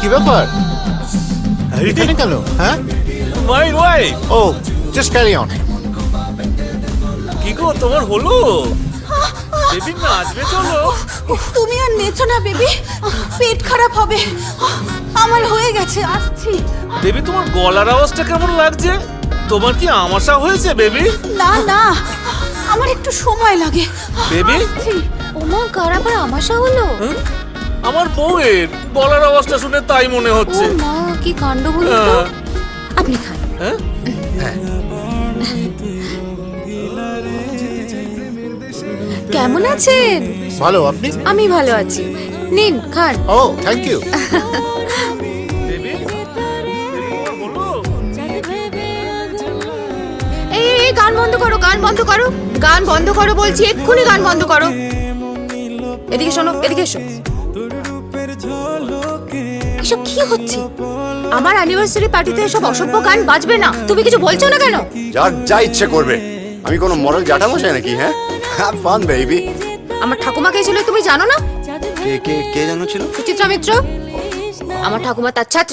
কি ব্যাপার এখানে কেন? হ্যাঁ, মাই ওয়াইফ। ও জাস্ট ক্যারি অন। কি গো তোমার হলো? বেবি নাচবে চলো। তুমি আর নেচো না বেবি, পেট খারাপ হবে। আমার হয়ে গেছে, আসছি। বেবি তোমার গলার আওয়াজটা কেমন লাগছে? তোমার কি আমাশা হয়েছে বেবি? না না, আমার একটু সময় লাগে। বেবি ওমা কার আবার আমাশা হলো? আমার বউয়ের গলার আওয়াজটা শুনে তাই মনে ও হচ্ছে। মা কি কাণ্ড বলুন তো। হ্যাঁ। আপনি খান। হ্যাঁ? কেমন আছেন? ভালো, আপনি? আমি ভালো আছি। নিন খান। ও থ্যাংক ইউ। বেবি তোমার হলো? এই গান বন্ধ করো, গান বন্ধ করো, গান বন্ধ করো বলছি, এক্ষুনি গান বন্ধ করো। এদিকে শোনো, এদিকে এসো। এসব কি হচ্ছে? আমার অ্যানিভার্সারি পার্টিতে এসব অসভ্য গান বাজবে না। তুমি কিছু বলছো না কেন? যার যা ইচ্ছে করবে। আমি কোনো মরাল জাটামশাই নাকি? হ্যাঁ, হ্যাভ ফান বেবি। আমার ঠাকুমা কে ছিল তুমি জানো না? কে কে কে জানো ছিল? সুচিত্রা মিত্র। আমার ঠাকুমা তার ছাত্রী।